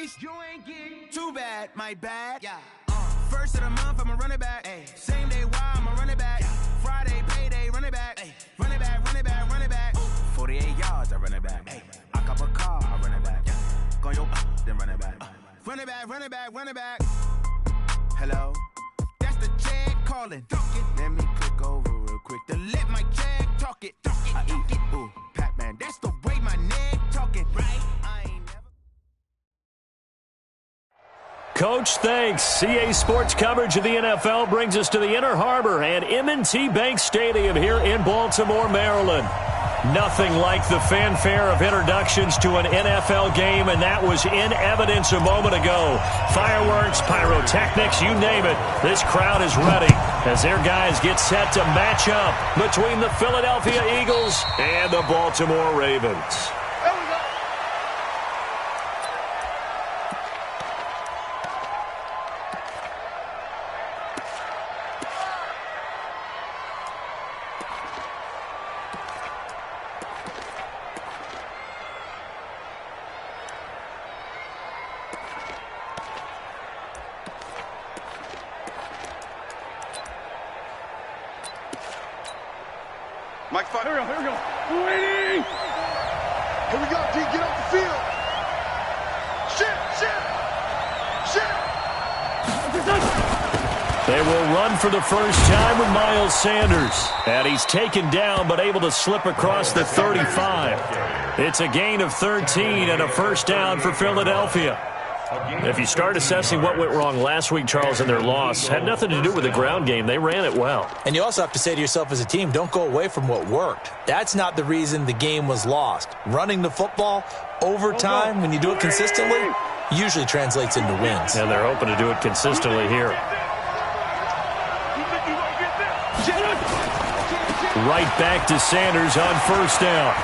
least you ain't get too bad, my bad. Yeah. First of the month, I'ma run it back. Ay. Same day, why I'ma run it back. Yeah. Friday, payday, run it back. Ay. Run it back, run it back, run it back. 48 yards, I run it back. Ay. I cop a car, I run it back. Yeah. Go yo, then run it back. Run it back, run it back, run it back. Hello? That's the Jag calling. Let me click over real quick to let my Jag talk it. I eat it, ooh, Pac-Man. That's the way my neck talking, right? I ain't never. Coach, thanks. CA Sports coverage of the NFL brings us to the Inner Harbor and M&T Bank Stadium here in Baltimore, Maryland. Nothing like the fanfare of introductions to an NFL game, and that was in evidence a moment ago. Fireworks, pyrotechnics, you name it. This crowd is ready as their guys get set to match up between the Philadelphia Eagles and the Baltimore Ravens. Mike, here we go, here we go. Waiting! Here we go, D, get off the field. Shit! They will run for the first time with Miles Sanders. And he's taken down but able to slip across the 35. It's a gain of 13 and a first down for Philadelphia. If you start assessing what went wrong last week, Charles, in their loss, had nothing to do with the ground game. They ran it well. And you also have to say to yourself as a team, don't go away from what worked. That's not the reason the game was lost. Running the football over time, when you do it consistently, usually translates into wins. And they're hoping to do it consistently here. Right back to Sanders on first down.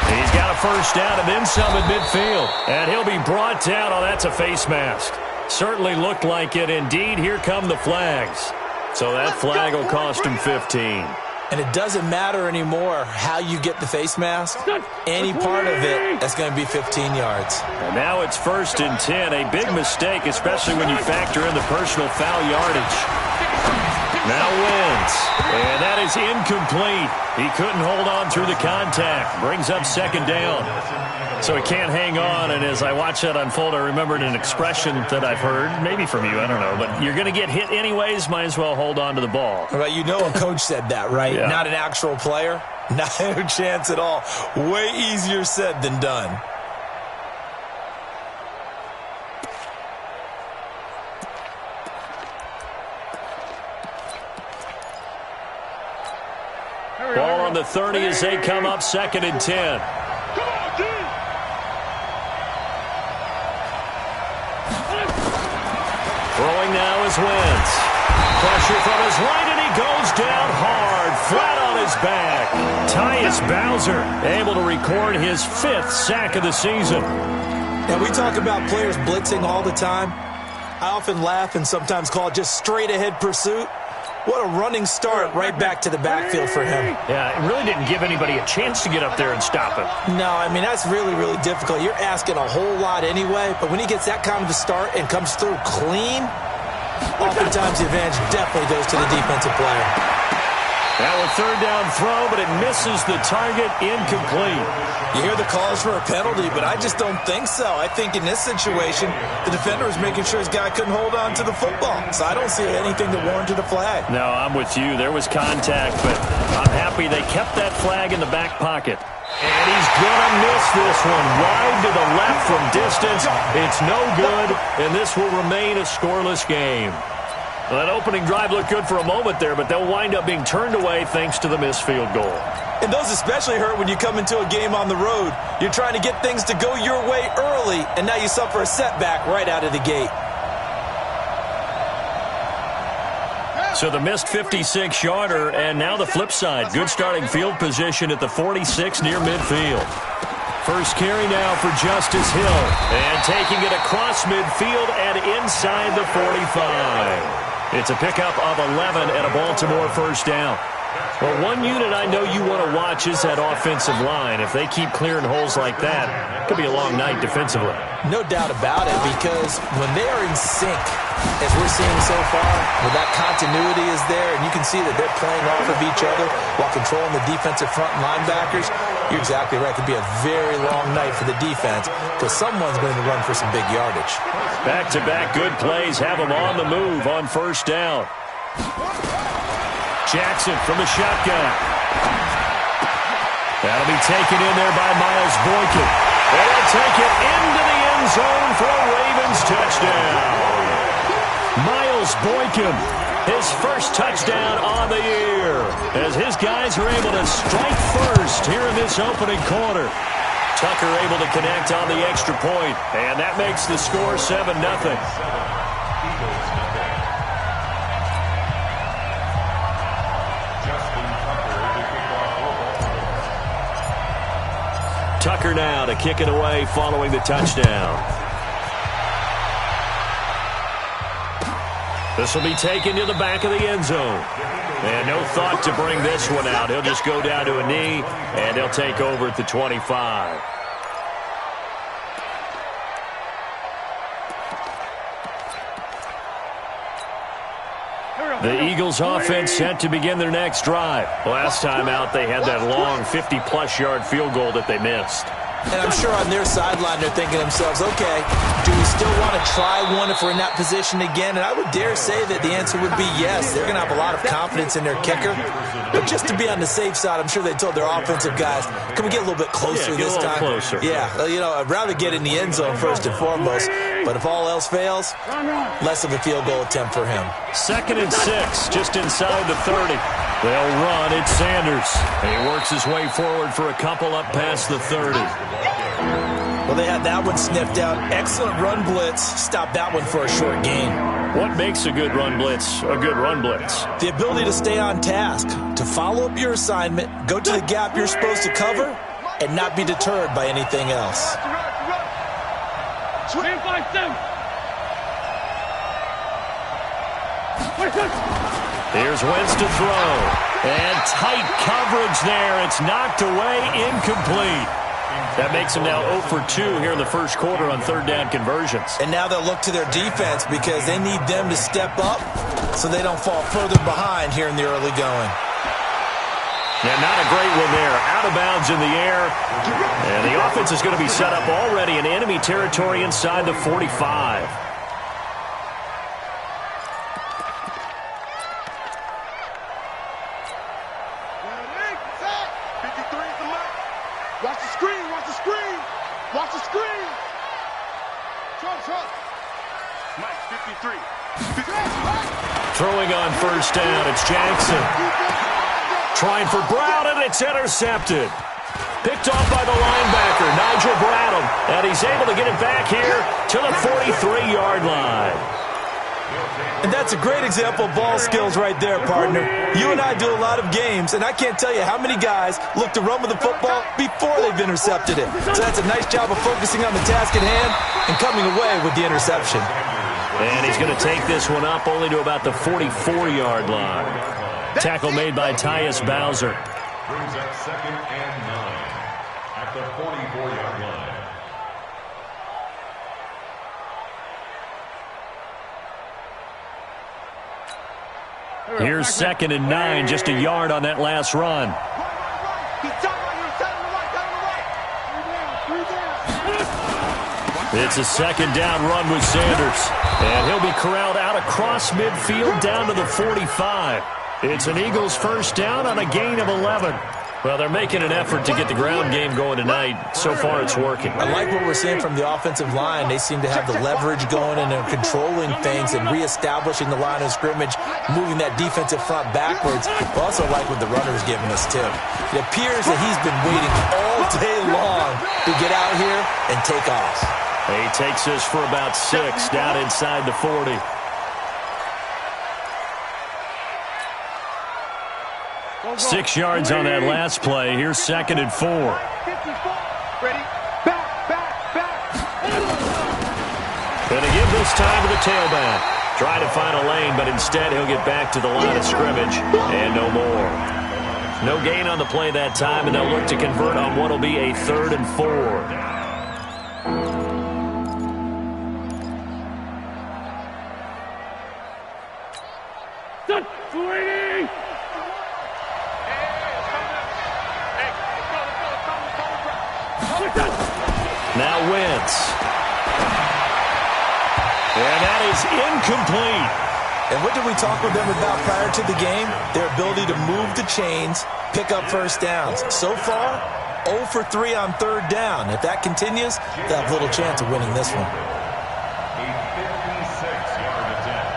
He's got a first down and then some at midfield. And he'll be brought down. Oh, that's a face mask. Certainly looked like it. Indeed, here come the flags. So that flag will cost him 15. And it doesn't matter anymore how you get the face mask. Any part of it, that's going to be 15 yards. And now it's 1st and 10. A big mistake, especially when you factor in the personal foul yardage. Now wins. And that is incomplete. He couldn't hold on through the contact. Brings up second down. So he can't hang on. And as I watch that unfold, I remembered an expression that I've heard, maybe from you, I don't know. But you're going to get hit anyways, might as well hold on to the ball. Right, you know a coach said that, right? Yeah. Not an actual player. No chance at all. Way easier said than done. Ball on the 30 as they come up 2nd and 10. Throwing now is Wentz. Pressure from his right, and he goes down hard, flat on his back. Tyus Bowser able to record his 5th sack of the season. Now, we talk about players blitzing all the time. I often laugh and sometimes call it just straight-ahead pursuit. What a running start right back to the backfield for him. Yeah, it really didn't give anybody a chance to get up there and stop him. No, I mean, that's really, really difficult. You're asking a whole lot anyway, but when he gets that kind of a start and comes through clean, oftentimes the advantage definitely goes to the defensive player. Now a 3rd down throw, but it misses the target, incomplete. You hear the calls for a penalty, but I just don't think so. I think in this situation, the defender was making sure his guy couldn't hold on to the football. So I don't see anything that warranted a flag. No, I'm with you. There was contact, but I'm happy they kept that flag in the back pocket. And he's going to miss this one. Wide to the left from distance. It's no good, and this will remain a scoreless game. Well, that opening drive looked good for a moment there, but they'll wind up being turned away thanks to the missed field goal. And those especially hurt when you come into a game on the road. You're trying to get things to go your way early, and now you suffer a setback right out of the gate. So the missed 56-yarder, and now the flip side. Good starting field position at the 46 near midfield. First carry now for Justice Hill. And taking it across midfield and inside the 45. It's a pickup of 11 and a Baltimore first down. Well, one unit I know you want to watch is that offensive line. If they keep clearing holes like that, it could be a long night defensively. No doubt about it, because when they are in sync, as we're seeing so far, where that continuity is there, and you can see that they're playing off of each other while controlling the defensive front linebackers, you're exactly right. It could be a very long night for the defense because someone's going to run for some big yardage. Back-to-back good plays have them on the move on first down. Jackson from the shotgun. That'll be taken in there by Miles Boykin. They'll take it into the end zone for a Ravens touchdown. Miles Boykin, his first touchdown on the year, as his guys are able to strike first here in this opening quarter. Tucker able to connect on the extra point, and that makes the score 7-0. Tucker now to kick it away following the touchdown. This will be taken to the back of the end zone. And no thought to bring this one out. He'll just go down to a knee, and he'll take over at the 25. The Eagles offense set to begin their next drive. Last time out, they had that long 50-plus yard field goal that they missed. And I'm sure on their sideline they're thinking to themselves, okay, do we still want to try one if we're in that position again? And I would dare say that the answer would be yes. They're going to have a lot of confidence in their kicker. But just to be on the safe side, I'm sure they told their offensive guys, can we get a little bit closer this time? Closer. Yeah, you know, I'd rather get in the end zone first and foremost. But if all else fails, less of a field goal attempt for him. 2nd and 6, just inside the 30. They'll run. It's Sanders. And he works his way forward for a couple up past the 30. Well, they had that one sniffed out. Excellent run blitz. Stopped that one for a short gain. What makes a good run blitz a good run blitz? The ability to stay on task, to follow up your assignment, go to the gap you're supposed to cover, and not be deterred by anything else. Here's Wentz to throw. And tight coverage there. It's knocked away, incomplete. That makes them now 0 for 2 here in the first quarter on third down conversions. And now they'll look to their defense because they need them to step up so they don't fall further behind here in the early going. Yeah, not a great one there. Out of bounds in the air. And the offense is going to be set up already in enemy territory inside the 45. Watch the screen, watch the screen, watch the screen. Trump. Mike, 53. Throwing on first down, it's Jackson. Trying for Brown, and it's intercepted. Picked off by the linebacker, Nigel Bradham. And he's able to get it back here to the 43-yard line. And that's a great example of ball skills right there, partner. You and I do a lot of games, and I can't tell you how many guys look to run with the football before they've intercepted it. So that's a nice job of focusing on the task at hand and coming away with the interception. And he's going to take this one up only to about the 44-yard line. Tackle made by Tyus Bowser. Brings up 2nd and 9 at the 44-yard line. Here's 2nd and 9, just a yard on that last run. It's a 2nd down run with Sanders. And he'll be corralled out across midfield down to the 45. It's an Eagles first down on a gain of 11. Well, they're making an effort to get the ground game going tonight. So far, it's working. I like what we're seeing from the offensive line. They seem to have the leverage going, and they're controlling things and reestablishing the line of scrimmage, moving that defensive front backwards. I also like what the runner's giving us, too. It appears that he's been waiting all day long to get out here and take off. He takes this for about 6 down inside the 40. Six yards on that last play. Here's 2nd and 4. Ready? Back. Going to give this time to the tailback. Trying to find a lane, but instead he'll get back to the line of scrimmage and no more. No gain on the play that time, and they'll look to convert on what will be a 3rd and 4. Now Wentz. And that is incomplete. And what did we talk with them about prior to the game? Their ability to move the chains, pick up first downs. So far, 0 for 3 on 3rd down. If that continues, they'll have little chance of winning this one. A 56-yard attempt.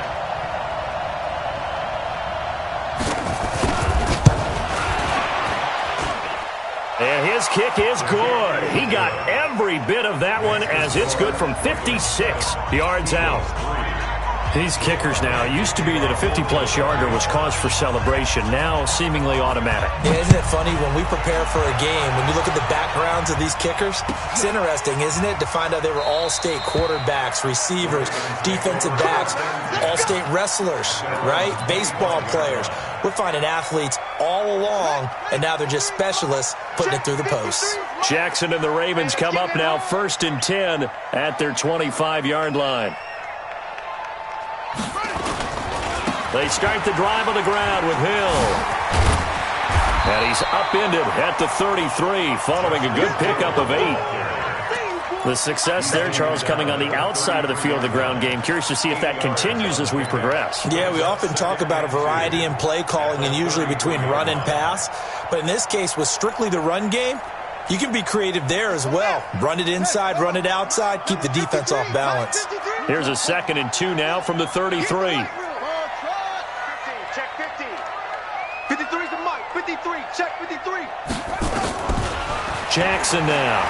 And his kick is good. He got every bit of that one as it's good from 56 yards out. These kickers now, it used to be that a 50-plus yarder was cause for celebration, now seemingly automatic. Yeah, isn't it funny when we prepare for a game, when you look at the backgrounds of these kickers, it's interesting, isn't it, to find out they were all-state quarterbacks, receivers, defensive backs, all-state wrestlers, right? Baseball players. We're finding athletes all along, and now they're just specialists putting it through the posts. Jackson and the Ravens come up now 1st and 10 at their 25-yard line. They start the drive on the ground with Hill. And he's upended at the 33 following a good pickup of 8. The success there, Charles, coming on the outside of the field of the ground game. Curious to see if that continues as we progress. Yeah, we often talk about a variety in play calling and usually between run and pass. But in this case, with strictly the run game, you can be creative there as well. Run it inside, run it outside, keep the defense off balance. Here's a 2nd and 2 now from the 33. Check 50. 53 is the mic. 53. Check 53. Jackson now.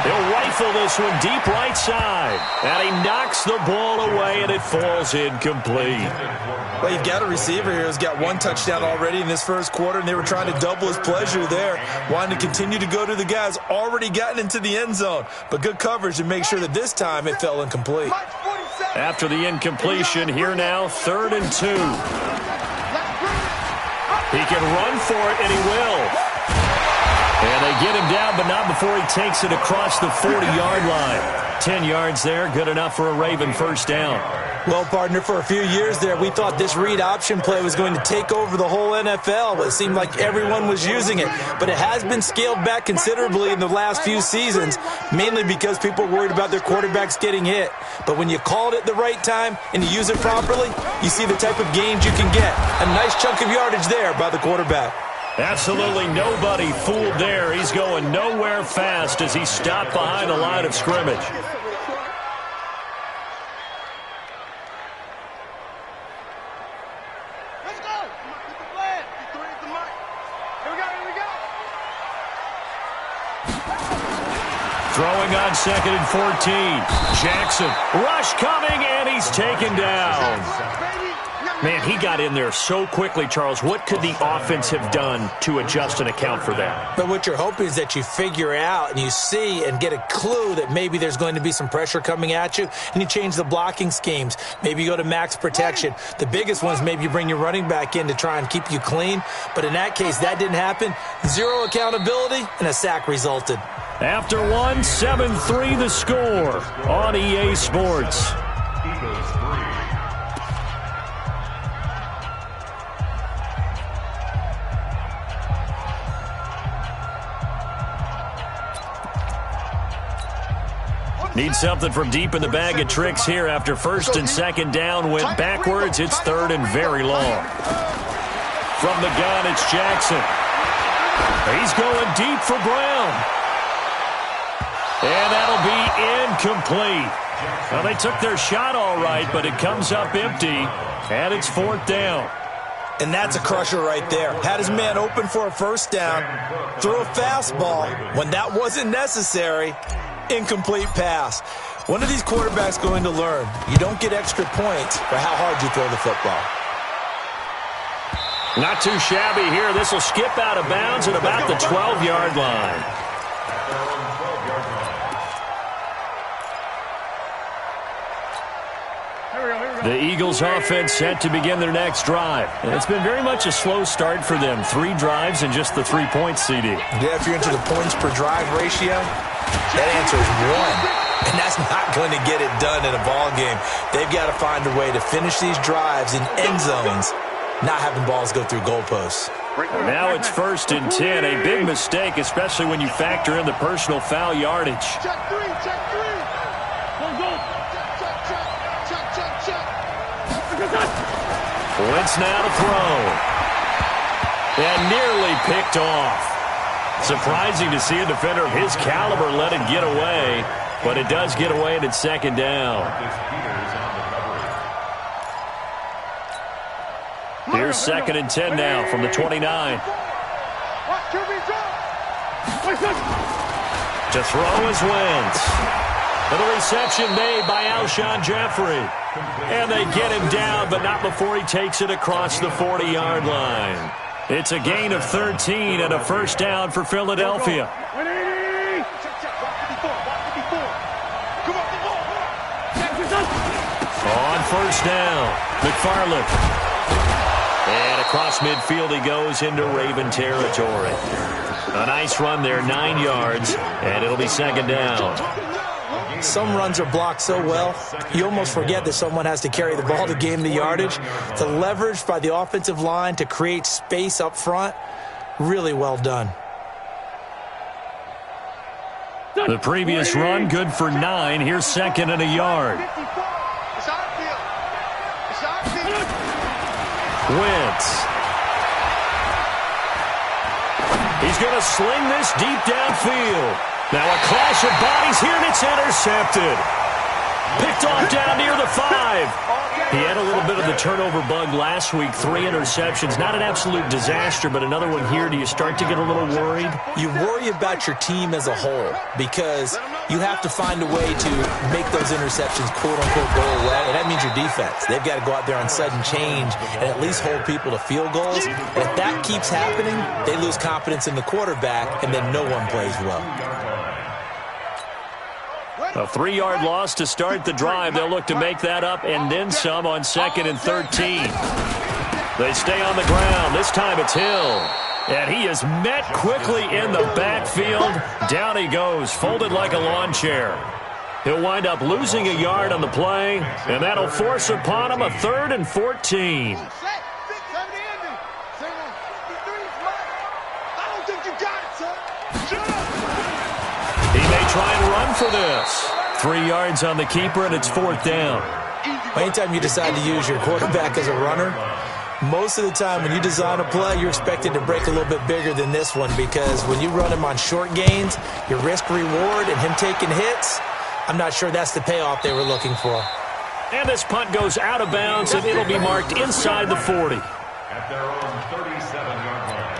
He'll rifle this one deep right side. And he knocks the ball away, and it falls incomplete. Well, you've got a receiver here who's got 1 touchdown already in this first quarter, and they were trying to double his pleasure there, wanting to continue to go to the guys already gotten into the end zone. But good coverage to make sure that this time it fell incomplete. After the incompletion, here now, 3rd and 2. He can run for it, and he will. And they get him down, but not before he takes it across the 40-yard line. 10 yards there, good enough for a Raven first down. Well, partner, for a few years there, we thought this read option play was going to take over the whole NFL. It seemed like everyone was using it, but it has been scaled back considerably in the last few seasons, mainly because people are worried about their quarterbacks getting hit. But when you call it at the right time and you use it properly, you see the type of gains you can get. A nice chunk of yardage there by the quarterback. Absolutely nobody fooled there. He's going nowhere fast as he stopped behind the line of scrimmage. Let's go. Get the plan. 53 is the mic. Here we go. Here we go. Throwing on 2nd and 14. Jackson, rush coming, and he's taken down. Man, he got in there so quickly, Charles. What could the offense have done to adjust and account for that? But what you're hoping is that you figure out and you see and get a clue that maybe there's going to be some pressure coming at you, and you change the blocking schemes. Maybe you go to max protection. The biggest one is maybe you bring your running back in to try and keep you clean. But in that case, that didn't happen. 0 accountability, and a sack resulted. After 1, 7-3 the score on EA Sports. Eagles 3. Need something from deep in the bag of tricks here after 1st and 2nd down. Went backwards. It's 3rd and very long. From the gun, it's Jackson. He's going deep for Brown. And that'll be incomplete. Well, they took their shot all right, but it comes up empty, and it's 4th down. And that's a crusher right there. Had his man open for a first down, threw a fastball when that wasn't necessary. Incomplete pass. One of these quarterbacks going to learn, you don't get extra points for how hard you throw the football. Not too shabby here. This will skip out of bounds at about the 12-yard line. The Eagles offense set to begin their next drive. And it's been very much a slow start for them. 3 drives and just the 3-point CD. Yeah, if you're into the points per drive ratio, that answer is 1. And that's not going to get it done in a ball game. They've got to find a way to finish these drives in end zones, not having balls go through goalposts. And now it's 1st and 10. A big mistake, especially when you factor in the personal foul yardage. Check 3, check 3. Wentz now to throw. And nearly picked off. Surprising to see a defender of his caliber let it get away, but it does get away and it's 2nd down. Here's 2nd and 10 now from the 29. To throw is Wentz. And the reception made by Alshon Jeffrey. And they get him down, but not before he takes it across the 40-yard line. It's a gain of 13 and a 1st down for Philadelphia. On 1st down, McFarland. And across midfield he goes into Raven territory. A nice run there, 9 yards, and it'll be 2nd down. Some runs are blocked so well, you almost forget that someone has to carry the ball to gain the yardage. The leverage by the offensive line to create space up front, really well done. The previous run, good for 9. Here's 2nd and a yard. Wentz. He's going to sling this deep downfield. Now a clash of bodies here, and it's intercepted. Picked off down near the 5. He had a little bit of the turnover bug last week, 3 interceptions. Not an absolute disaster, but another one here. Do you start to get a little worried? You worry about your team as a whole because you have to find a way to make those interceptions, quote-unquote, go away, and that means your defense. They've got to go out there on sudden change and at least hold people to field goals. And if that keeps happening, they lose confidence in the quarterback, and then no one plays well. A 3-yard loss to start the drive. They'll look to make that up and then some on 2nd and 13. They stay on the ground. This time it's Hill. And he is met quickly in the backfield. Down he goes, folded like a lawn chair. He'll wind up losing a yard on the play, and that'll force upon him a 3rd and 14. He may try and run for this. 3 yards on the keeper, and it's 4th down. Anytime you decide to use your quarterback as a runner, most of the time when you design a play, you're expected to break a little bit bigger than this one because when you run him on short gains, your risk-reward and him taking hits, I'm not sure that's the payoff they were looking for. And this punt goes out of bounds, and it'll be marked inside the 40. At their own 37-yard line.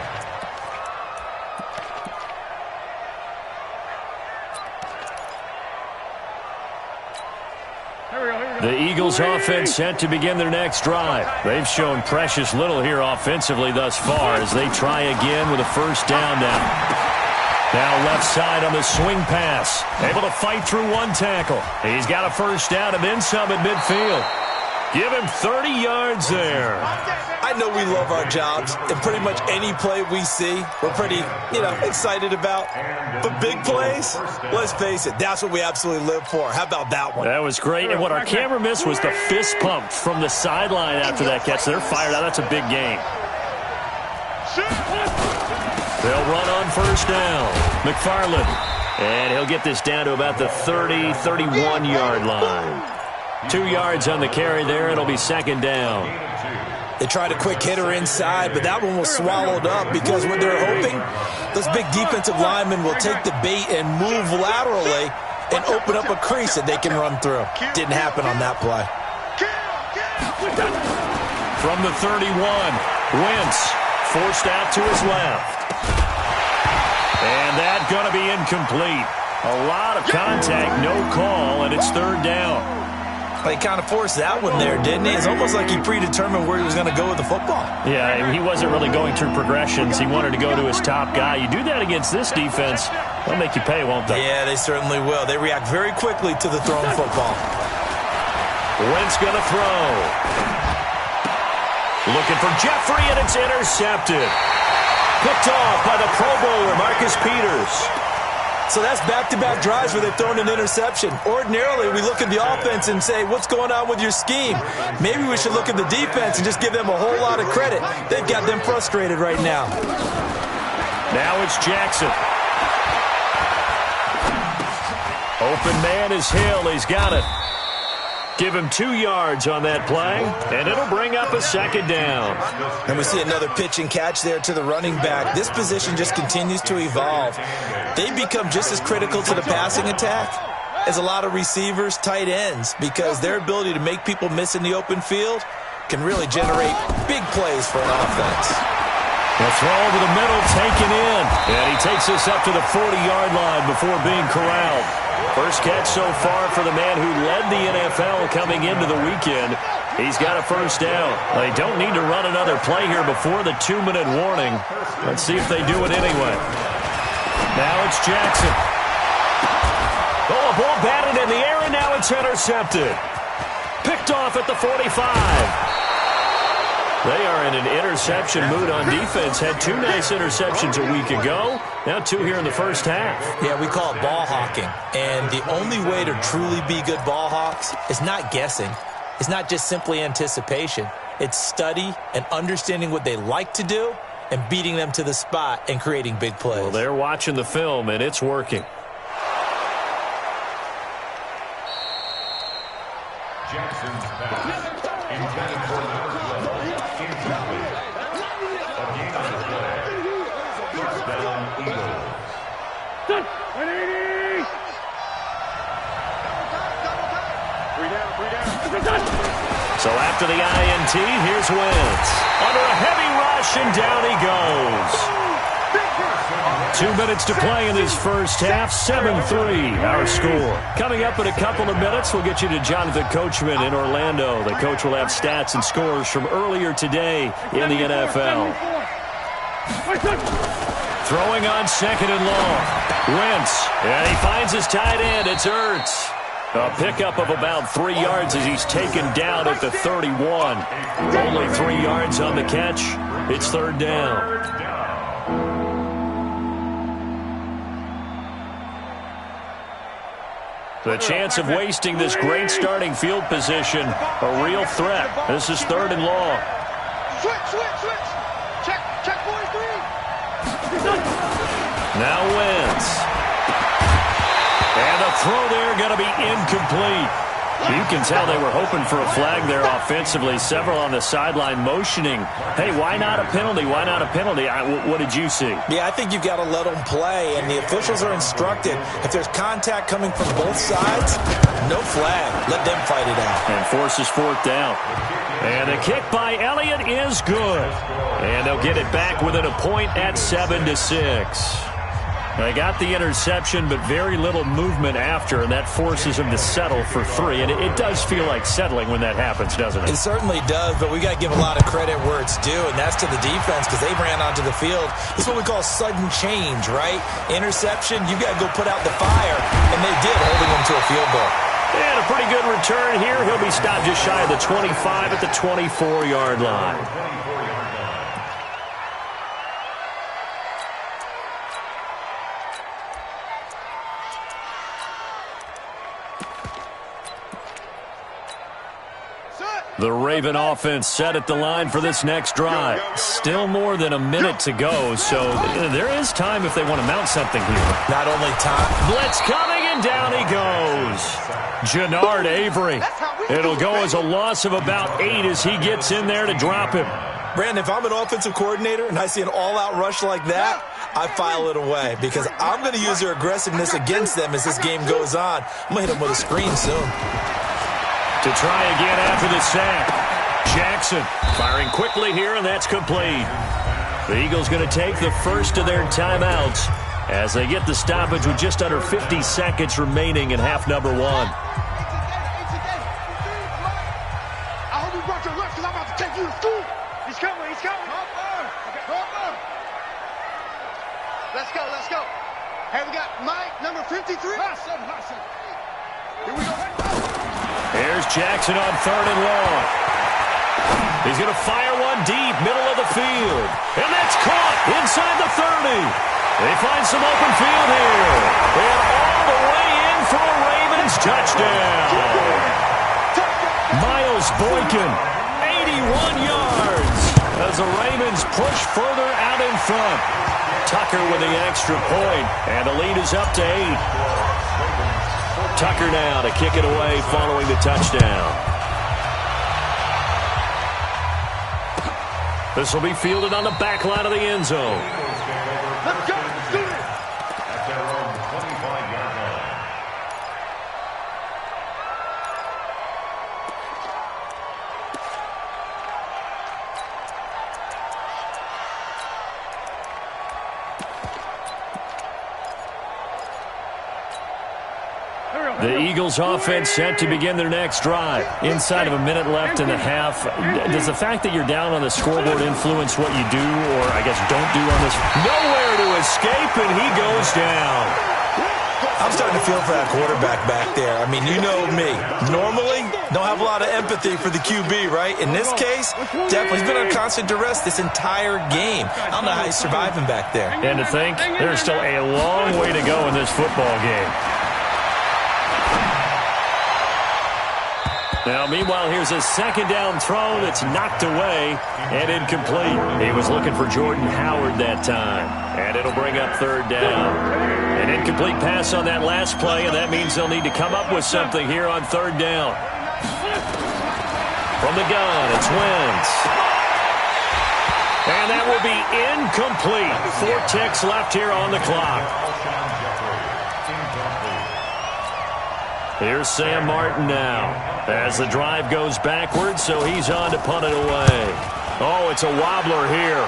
The Eagles offense set to begin their next drive. They've shown precious little here offensively thus far as they try again with a 1st down now. Now left side on the swing pass. Able to fight through 1 tackle. He's got a 1st down and then some at midfield. Give him 30 yards there. I know we love our jobs, and pretty much any play we see, we're pretty, excited about. But big plays, let's face it, that's what we absolutely live for. How about that one? That was great, and what our camera missed was the fist pump from the sideline after that catch. They're fired out. That's a big game. They'll run on 1st down. McFarland, and he'll get this down to about the 30, 31-yard line. 2 yards on the carry there. It'll be 2nd down. They tried a quick hitter inside, but that one was swallowed up because what they're hoping, those big defensive linemen will take the bait and move laterally and open up a crease that they can run through. Didn't happen on that play. From the 31, Wentz forced out to his left. And that's going to be incomplete. A lot of contact, no call, and it's 3rd down. He kind of forced that one there, didn't he? It's almost like he predetermined where he was going to go with the football. Yeah, he wasn't really going through progressions. He wanted to go to his top guy. You do that against this defense, they'll make you pay, won't they? Yeah, they certainly will. They react very quickly to the thrown football. Wentz going to throw. Looking for Jeffrey, and it's intercepted. Picked off by the Pro Bowler, Marcus Peters. So that's back-to-back drives where they've thrown an interception. Ordinarily, we look at the offense and say, what's going on with your scheme? Maybe we should look at the defense and just give them a whole lot of credit. They've got them frustrated right now. Now it's Jackson. Open man is Hill. He's got it. Give him 2 yards on that play, and it'll bring up a second down. And we see another pitch and catch there to the running back. This position just continues to evolve. They become just as critical to the passing attack as a lot of receivers, tight ends, because their ability to make people miss in the open field can really generate big plays for an offense. The throw over the middle, taken in, and he takes us up to the 40-yard line before being corralled. First catch so far for the man who led the NFL coming into the weekend. He's got a first down. They don't need to run another play here before the 2-minute warning. Let's see if they do it anyway. Now it's Jackson. Oh, a ball batted in the air, and now it's intercepted. Picked off at the 45. They are in an interception mood on defense. Had 2 nice interceptions a week ago. Now 2 here in the first half. Yeah, we call it ball hawking. And the only way to truly be good ball hawks is not guessing. It's not just simply anticipation. It's study and understanding what they like to do and beating them to the spot and creating big plays. Well, they're watching the film, and it's working. Jackson's pass intended for number 12, incomplete. A gain on the play. First down, Eagles. So after the INT, here's Wentz. Under a heavy rush, and down he goes. 2 minutes to play in this first half. 7-3 our score. Coming up in a couple of minutes, we'll get you to Jonathan Coachman in Orlando. The coach will have stats and scores from earlier today in the NFL. Throwing on second and long. Wentz, and he finds his tight end. It's Ertz. A pickup of about 3 yards as he's taken down at the 31. Only 3 yards on the catch. It's third down. The chance of wasting this great starting field position, a real threat. This is third and long. Switch. Check, boys, 3. Now Wentz. And the throw there going to be incomplete. You can tell they were hoping for a flag there offensively. Several on the sideline motioning. Hey, why not a penalty? Why not a penalty? What did you see? Yeah, I think you've got to let them play, and the officials are instructed. If there's contact coming from both sides, no flag. Let them fight it out. And forces fourth down. And the kick by Elliott is good. And they'll get it back within a point at 7-6. They got the interception, but very little movement after, and that forces them to settle for 3. And it does feel like settling when that happens, doesn't it? It certainly does, but we got to give a lot of credit where it's due, and that's to the defense because they ran onto the field. This is what we call sudden change, right? Interception, you got to go put out the fire, and they did, holding them to a field goal. And a pretty good return here. He'll be stopped just shy of the 25 at the 24-yard line. The Raven offense set at the line for this next drive. Still more than a minute to go, so there is time if they want to mount something here. Not only time. Blitz coming, and down he goes. Jannard Avery. It'll go as a loss of about 8 as he gets in there to drop him. Brandon, if I'm an offensive coordinator and I see an all-out rush like that, I file it away because I'm going to use their aggressiveness against them as this game goes on. I'm going to hit them with a screen soon. To try again after the sack. Jackson firing quickly here, and that's complete. The Eagles going to take the first of their timeouts as they get the stoppage with just under 50 seconds remaining in half number 1. I hope you brought your lunch because I'm about to take you to school. He's coming. Let's go. Hey, we got Mike, number 53. Here we go. Here's Jackson on 3rd and long. He's going to fire one deep, middle of the field. And that's caught inside the 30. They find some open field here. And all the way in for a Ravens touchdown. Miles Boykin, 81 yards. As the Ravens push further out in front. Tucker with the extra point. And the lead is up to 8. Tucker now to kick it away following the touchdown. This will be fielded on the back line of the end zone. Let's go. At their own 25-yard line. The Eagles offense set to begin their next drive. Inside of a minute left in the half. Does the fact that you're down on the scoreboard influence what you do, or I guess don't do on this? Nowhere to escape, and he goes down. I'm starting to feel for that quarterback back there. I mean, you know me. Normally, don't have a lot of empathy for the QB, right? In this case, definitely he's been on constant duress this entire game. I don't know how he's surviving back there. And to think, there's still a long way to go in this football game. Now, meanwhile, here's a second down throw that's knocked away and incomplete. He was looking for Jordan Howard that time. And it'll bring up 3rd down. An incomplete pass on that last play, and that means they'll need to come up with something here on 3rd down. From the gun, it's Wentz. And that will be incomplete. 4 ticks left here on the clock. Here's Sam Martin now as the drive goes backwards, so he's on to punt it away. Oh, it's a wobbler here.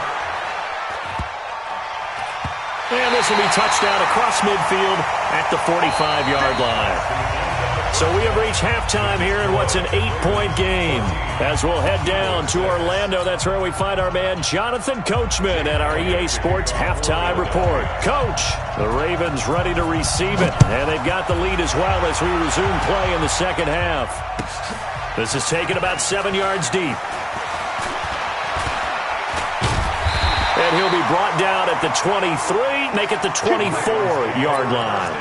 And this will be touchdown across midfield at the 45-yard line. So we have reached halftime here in what's an 8-point game. As we'll head down to Orlando, that's where we find our man Jonathan Coachman at our EA Sports Halftime Report. Coach, the Ravens ready to receive it, and they've got the lead as well as we resume play in the second half. This is taken about 7 yards deep. And he'll be brought down at the 23, make it the 24-yard line.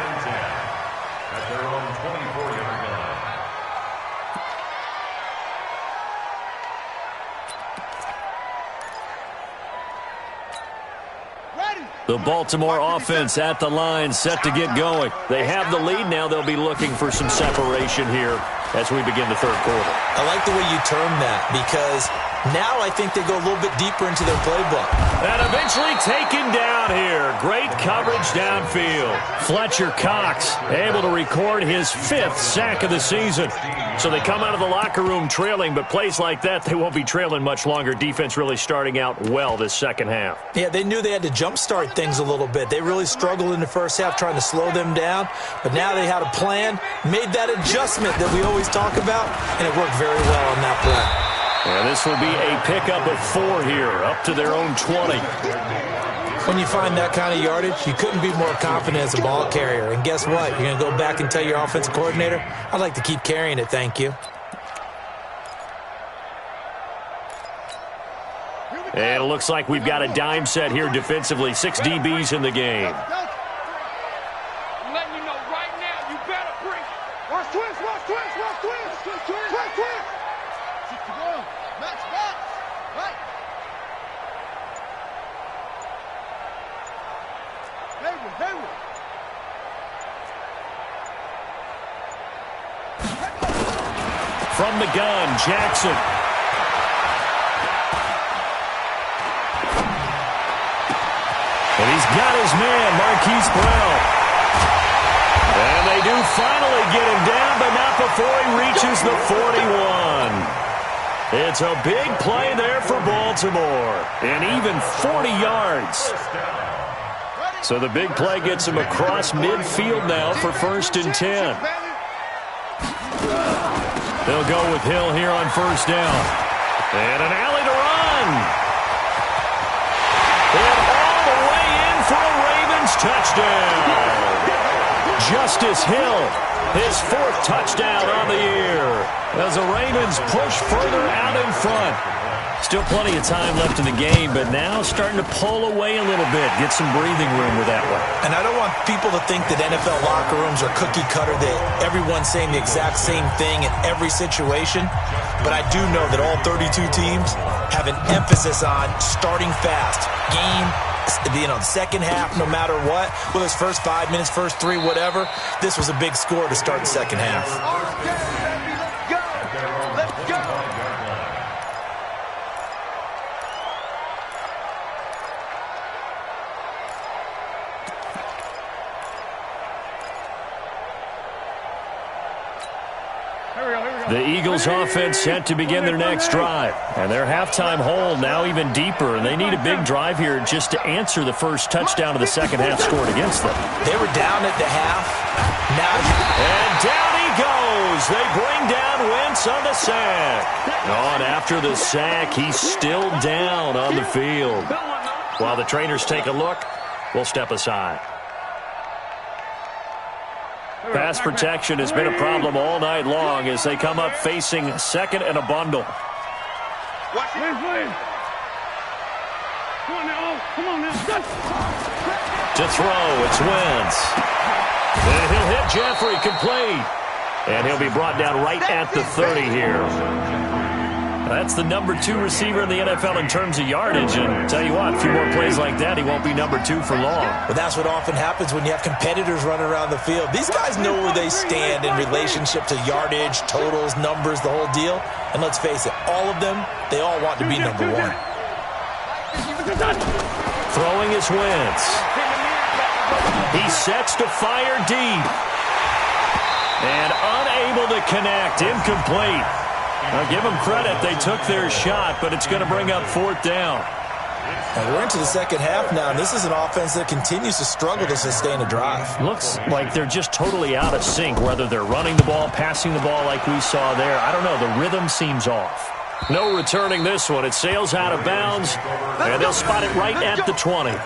The Baltimore offense at the line, set to get going. They have the lead now. They'll be looking for some separation here as we begin the 3rd quarter. I like the way you term that, because now I think they go a little bit deeper into their playbook. And eventually taken down here. Great coverage downfield. Fletcher Cox able to record his 5th sack of the season. So they come out of the locker room trailing, but plays like that, they won't be trailing much longer. Defense really starting out well this second half. Yeah, they knew they had to jumpstart things a little bit. They really struggled in the first half trying to slow them down, but now they had a plan, made that adjustment that we always talk about, and it worked very well on that play. And this will be a pickup of 4 here, up to their own 20. When you find that kind of yardage, you couldn't be more confident as a ball carrier. And guess what? You're going to go back and tell your offensive coordinator, I'd like to keep carrying it, thank you. And it looks like we've got a dime set here defensively. 6 DBs in the game. I'm letting you know right now, you better bring it. Watch twist, watch twist, watch twist. Twist, twist, twist, twist. Match, match. Right. Hayward, Hayward. From the gun, Jackson. And he's got his man, Marquise Brown. And they do finally get him down, but not before he reaches the 41. It's a big play there for Baltimore. And even 40 yards. So the big play gets him across midfield now for 1st and 10. They'll go with Hill here on 1st down. And an alley to run. And all the way in for a Ravens touchdown. Justice Hill, his 4th touchdown on the year. as the Ravens push further out in front. Still plenty of time left in the game, but now starting to pull away a little bit. Get some breathing room with that one. And I don't want people to think that NFL locker rooms are cookie cutter, that everyone's saying the exact same thing in every situation. But I do know that all 32 teams have an emphasis on starting fast. Game, the second half, no matter what. Whether it's first 5 minutes, first 3, whatever. This was a big score to start the second half. Let's go. The Eagles offense set to begin their next drive. And their halftime hole now even deeper. And they need a big drive here just to answer the first touchdown of the second half scored against them. They were down at the half. And down he goes. They bring down Wentz on the sack. And after the sack, he's still down on the field. While the trainers take a look, we'll step aside. Pass protection has been a problem all night long as they come up facing second and a bundle. Watch it. Come on now. To throw, it's Wentz. And he'll hit Jeffrey complete. And he'll be brought down right at the 30 here. That's the number 2 receiver in the NFL in terms of yardage. And tell you what, a few more plays like that, he won't be number 2 for long. But that's what often happens when you have competitors running around the field. These guys know where they stand in relationship to yardage, totals, numbers, the whole deal. And let's face it, all of them, they all want to be number 1. Throwing is Wentz. He sets to fire deep. And unable to connect, incomplete. Now, give them credit. They took their shot, but it's going to bring up 4th down. And we're into the second half now, and this is an offense that continues to struggle to sustain a drive. Looks like they're just totally out of sync, whether they're running the ball, passing the ball like we saw there. I don't know. The rhythm seems off. No returning this one. It sails out of bounds, and they'll spot it right at the 20.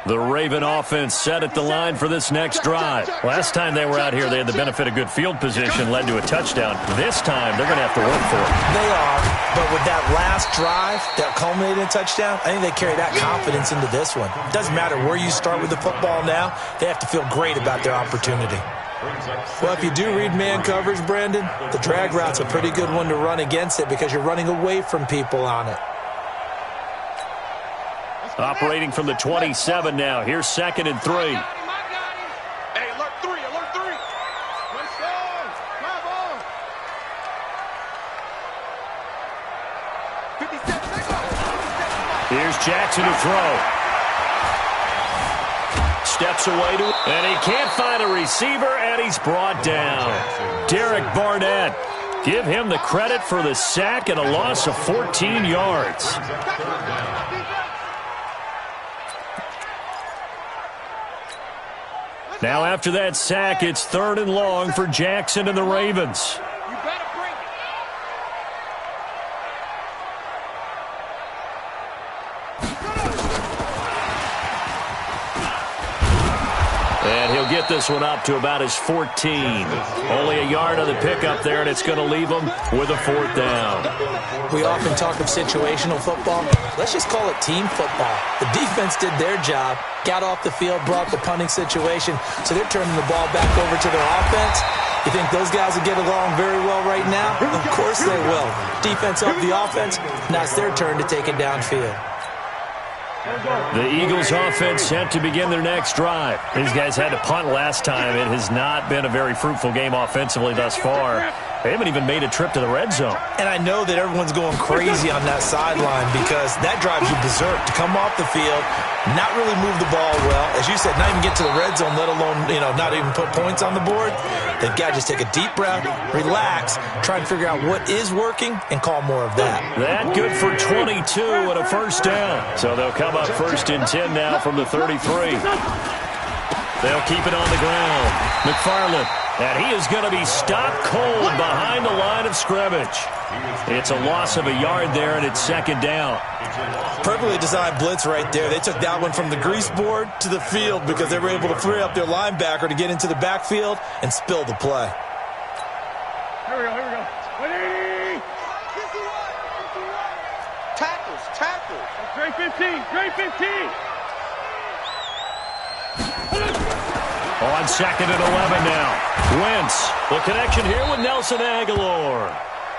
The Raven offense set at the line for this next drive. Last time they were out here, they had the benefit of good field position, led to a touchdown. This time, they're going to have to work for it. They are, but with that last drive that culminated in a touchdown, I think they carry that confidence into this one. It doesn't matter where you start with the football now. They have to feel great about their opportunity. Well, if you do read man coverage, Brandon, the drag route's a pretty good one to run against it because you're running away from people on it. Operating from the 27 now. Here's 2nd and 3. Hey, alert 3. Let's go. Come on. 57. Here's Jackson to throw. Steps away and he can't find a receiver, and he's brought down. Derek Barnett. Give him the credit for the sack and a loss of 14 yards. Now after that sack, it's 3rd and long for Jackson and the Ravens. You better bring it. And he'll get this one up to about his 14. Only a yard on the pickup there, and it's going to leave him with a 4th down. We often talk of situational football. Let's just call it team football. The defense did their job, got off the field, brought the punting situation, so they're turning the ball back over to their offense. You think those guys will get along very well right now? Of course they will. Defense helped the offense. Now it's their turn to take it downfield. The Eagles offense set to begin their next drive. These guys had to punt last time. It has not been a very fruitful game offensively thus far. They haven't even made a trip to the red zone. And I know that everyone's going crazy on that sideline because that drives you berserk to come off the field, not really move the ball well. As you said, not even get to the red zone, let alone, not even put points on the board. They've got to just take a deep breath, relax, try and figure out what is working, and call more of that. That good for 22 and a 1st down. So they'll come up 1st and 10 now from the 33. They'll keep it on the ground. McFarland. And he is going to be stopped cold behind the line of of scrimmage. It's a loss of a yard there, and it's second down. Perfectly designed blitz right there. They took that one from the grease board to the field because they were able to free up their linebacker to get into the backfield and spill the play. Here we go, here we go. 180! Tackles. Great 15, great 15! On second and 11 now. Wentz, the connection here with Nelson Agholor.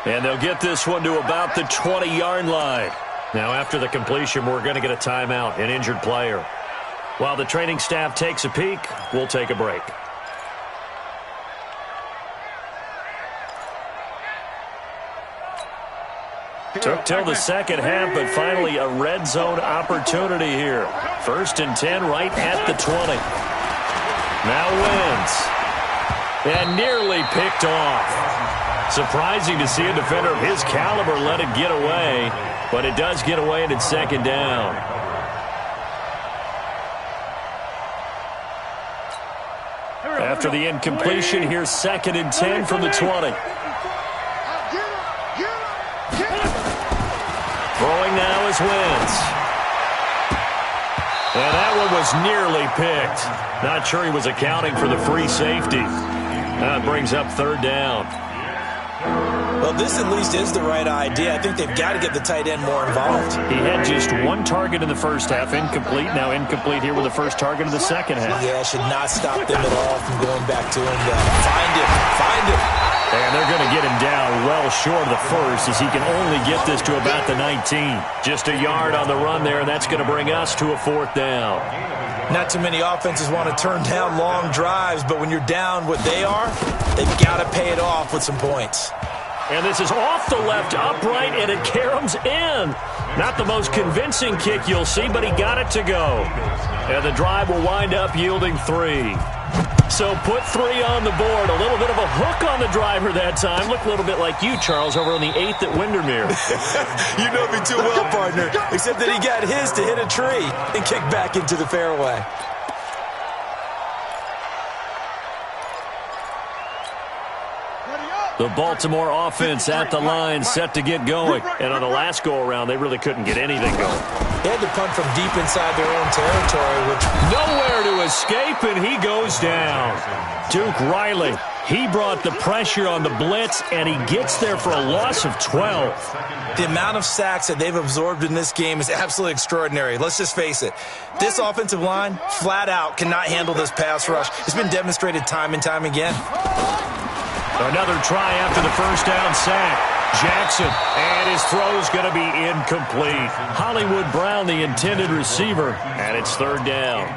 And they'll get this one to about the 20-yard line. Now, after the completion, we're going to get a timeout, an injured player. While the training staff takes a peek, we'll take a break. Took till the second half, but finally a red zone opportunity here. 1st and 10 right at the 20. Now Wentz. And nearly picked off. Surprising to see a defender of his caliber let it get away, but it does get away and it's second down. After the incompletion, here's 2nd and 10 from the 20. Throwing now is Wentz. And that one was nearly picked. Not sure he was accounting for the free safety. That brings up 3rd down. Well, this at least is the right idea. I think they've got to get the tight end more involved. He had just one target in the first half, incomplete. Now incomplete here with the first target of the second half. Yeah, should not stop them at all from going back to him. Find him. And they're going to get him down well short of the first as he can only get this to about the 19. Just a yard on the run there, and that's going to bring us to a 4th down. Not too many offenses want to turn down long drives, but when you're down what they are, they've got to pay it off with some points. And this is off the left upright, and it caroms in. Not the most convincing kick you'll see, but he got it to go. And the drive will wind up yielding 3. So put 3 on the board. A little bit of a hook on the driver that time. Look a little bit like you, Charles, over on the 8th at Windermere. You know me too well, partner. Except that he got his to hit a tree and kick back into the fairway. The Baltimore offense at the line, set to get going. And on the last go-around, they really couldn't get anything going. They had to punt from deep inside their own territory, which... Nowhere to escape, and he goes down. Duke Riley, he brought the pressure on the blitz, and he gets there for a loss of 12. The amount of sacks that they've absorbed in this game is absolutely extraordinary. Let's just face it. This offensive line, flat out, cannot handle this pass rush. It's been demonstrated time and time again. Another try after the first down sack. Jackson, and his throw's going to be incomplete. Hollywood Brown, the intended receiver, and it's 3rd down.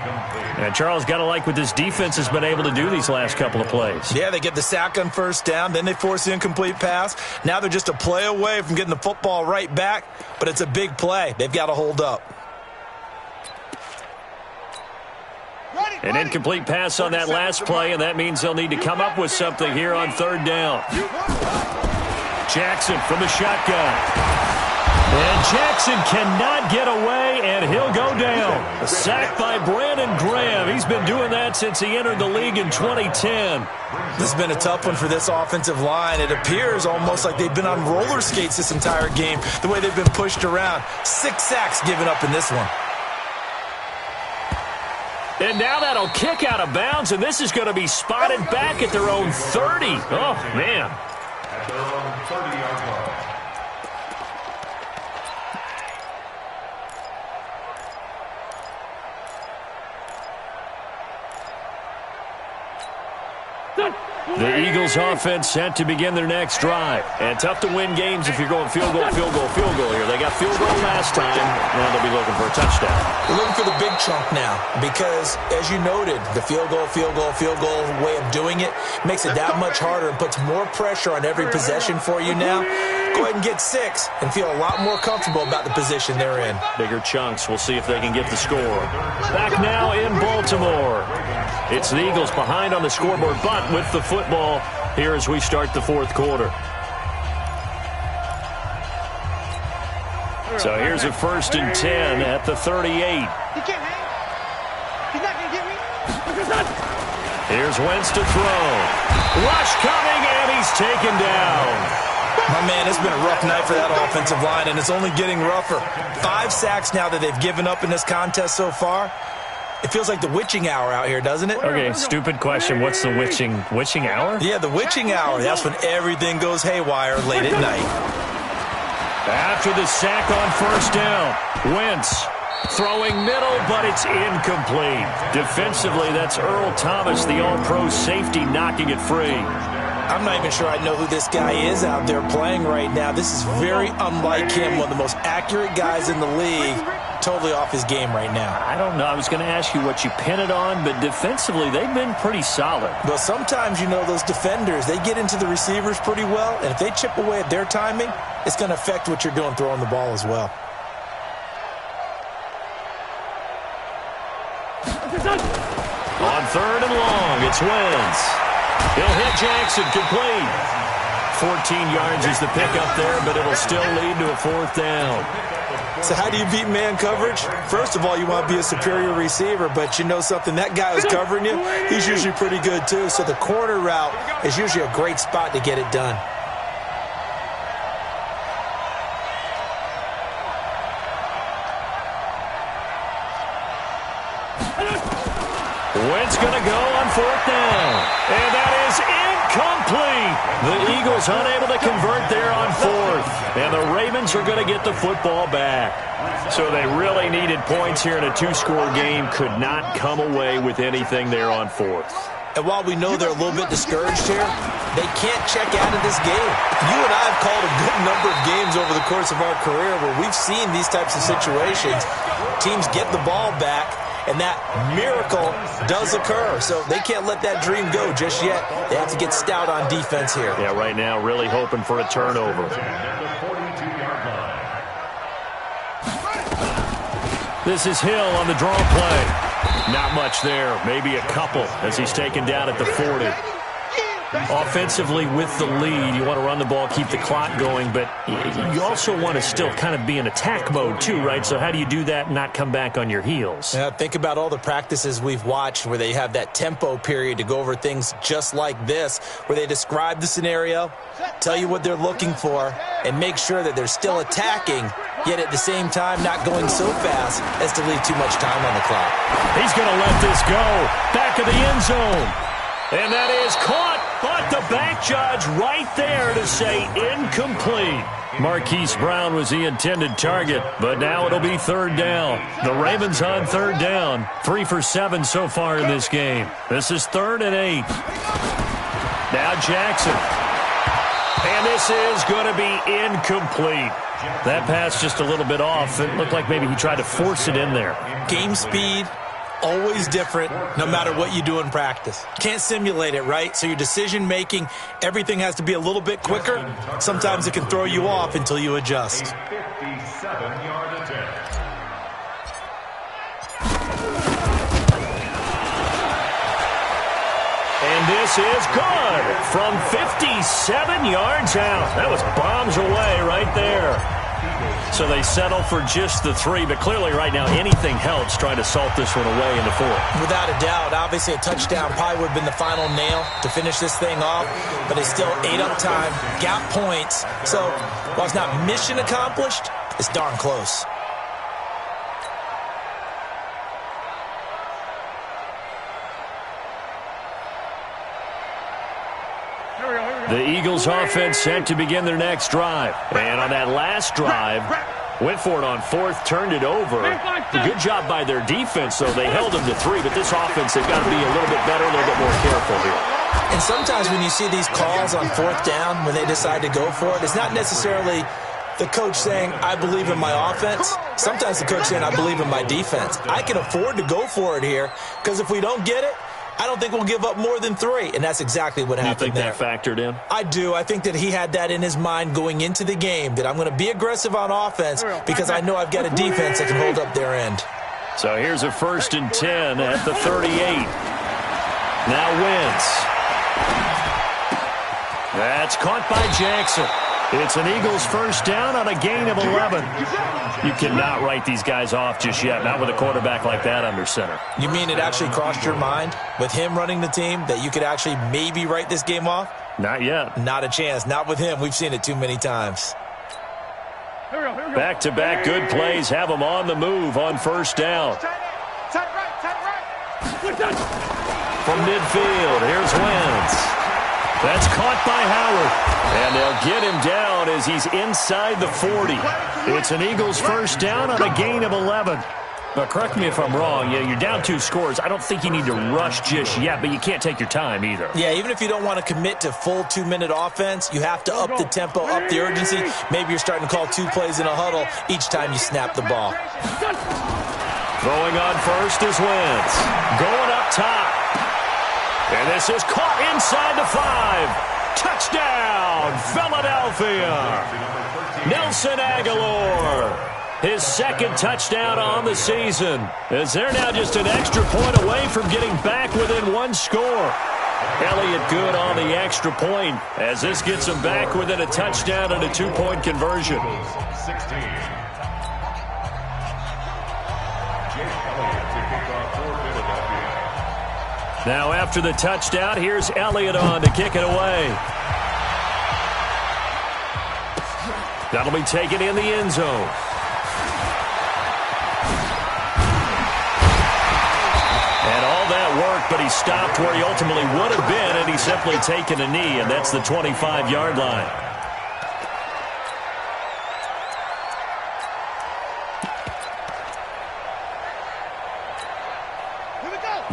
And Charles, got to like what this defense has been able to do these last couple of plays. Yeah, they get the sack on first down, then they force the incomplete pass. Now they're just a play away from getting the football right back, but it's a big play. They've got to hold up. An incomplete pass on that last play, and that means they'll need to come up with something here on 3rd down. Jackson from the shotgun. And Jackson cannot get away, and he'll go down. A sack by Brandon Graham. He's been doing that since he entered the league in 2010. This has been a tough one for this offensive line. It appears almost like they've been on roller skates this entire game, the way they've been pushed around. 6 sacks given up in this one. And now that'll kick out of bounds, and this is going to be spotted back at their own 30. Oh, man. At their own 30-yard line. The Eagles offense set to begin their next drive. And tough to win games if you're going field goal here. They got field goal last time. Now they'll be looking for a touchdown. They're looking for the big chunk now because, as you noted, the field goal way of doing it makes it that much harder and puts more pressure on every possession for you now. Go ahead and get 6 and feel a lot more comfortable about the position they're in. Bigger chunks. We'll see if they can get the score. Back now in Baltimore. It's the Eagles behind on the scoreboard, but with the football here as we start the 4th quarter. So here's a 1st and 10 at the 38. He can't hang. He's not going to get me. Here's Wentz to throw. Rush coming, and he's taken down. Oh, man, it's been a rough night for that offensive line, and it's only getting rougher. 5 sacks now that they've given up in this contest so far. It feels like the witching hour out here, doesn't it? Okay, stupid question. What's the witching hour? Yeah, the witching hour. That's when everything goes haywire late at night. After the sack on first down, Wentz throwing middle, but it's incomplete. Defensively, that's Earl Thomas, the all-pro safety, knocking it free. I'm not even sure I know who this guy is out there playing right now. This is very unlike him, one of the most accurate guys in the league. Totally off his game right now. I don't know. I was going to ask you what you pin it on, but defensively, they've been pretty solid. Well, sometimes, those defenders, they get into the receivers pretty well, and if they chip away at their timing, it's going to affect what you're doing throwing the ball as well. On third and long, it's Wentz. He'll hit Jackson, complete. 14 yards is the pickup there, but it'll still lead to a fourth down. So how do you beat man coverage? First of all, you want to be a superior receiver, but you know something, that guy who's covering you, he's usually pretty good too. So the corner route is usually a great spot to get it done. Wentz going to go on fourth down. And that is incomplete. The Eagles unable to convert there on fourth. And the Ravens are going to get the football back. So they really needed points here in a 2-score game. Could not come away with anything there on fourth. And while we know they're a little bit discouraged here, they can't check out of this game. You and I have called a good number of games over the course of our career where we've seen these types of situations. Teams get the ball back, and that miracle does occur. So they can't let that dream go just yet. They have to get stout on defense here. Yeah, right now really hoping for a turnover. This is Hill on the draw play. Not much there, maybe a couple as he's taken down at the 40. Offensively with the lead, you want to run the ball, keep the clock going, but you also want to still kind of be in attack mode too, right? So how do you do that and not come back on your heels? Yeah, think about all the practices we've watched where they have that tempo period to go over things just like this, where they describe the scenario, tell you what they're looking for, and make sure that they're still attacking, yet at the same time not going so fast as to leave too much time on the clock. He's going to let this go. Back of the end zone. And that is caught, but the back judge right there to say incomplete. Marquise Brown was the intended target, but now it'll be third down. The Ravens on third down. 3 for 7 so far in this game. This is 3rd and 8. Now Jackson. And this is going to be incomplete. That pass just a little bit off. It looked like maybe he tried to force it in there. Game speed, always different, no matter what you do in practice. Can't simulate it, right? So your decision-making, everything has to be a little bit quicker. Sometimes it can throw you off until you adjust. 57-yard attempt. And this is good from 57 yards out. That was bombs away right there. So they settle for just the 3, but clearly right now anything helps trying to salt this one away in the 4th. Without a doubt, obviously a touchdown probably would have been the final nail to finish this thing off, but they still ate up time, got points. So while it's not mission accomplished, it's darn close. The Eagles offense set to begin their next drive. And on that last drive, went for it on 4th, turned it over. A good job by their defense, though. They held them to 3, but this offense, they've got to be a little bit better, a little bit more careful here. And sometimes when you see these calls on 4th down, when they decide to go for it, it's not necessarily the coach saying, I believe in my offense. Sometimes the coach saying, I believe in my defense. I can afford to go for it here, because if we don't get it, I don't think we'll give up more than 3, and that's exactly what happened there. You think that factored in? I do. I think that he had that in his mind going into the game, that I'm going to be aggressive on offense because I know I've got a defense that can hold up their end. So here's a 1st and 10 at the 38. Now Wentz. That's caught by Jackson. It's an Eagles first down on a gain of 11. You cannot write these guys off just yet, not with a quarterback like that under center. You mean it actually crossed your mind with him running the team that you could actually maybe write this game off? Not yet. Not a chance. Not with him. We've seen it too many times. Back-to-back good plays have them on the move on first down. From midfield, here's Wentz. That's caught by Howard. And they'll get him down as he's inside the 40. It's an Eagles first down on a gain of 11. But correct me if I'm wrong, you're down 2 scores. I don't think you need to rush just yet, but you can't take your time either. Yeah, even if you don't want to commit to full 2-minute offense, you have to up the tempo, up the urgency. Maybe you're starting to call 2 plays in a huddle each time you snap the ball. Throwing on first is Wentz. Going up top. And this is caught inside the 5. Touchdown, Philadelphia. Nelson Aguilar. His second touchdown on the season, as they're now just an extra point away from getting back within 1 score. Elliott good on the extra point, as this gets them back within a touchdown and a 2-point conversion. 16. Jake Elliott to kick off for Philadelphia. Now after the touchdown, here's Elliott on to kick it away. That'll be taken in the end zone. But he stopped where he ultimately would have been, and he's simply taken a knee, and that's the 25-yard line.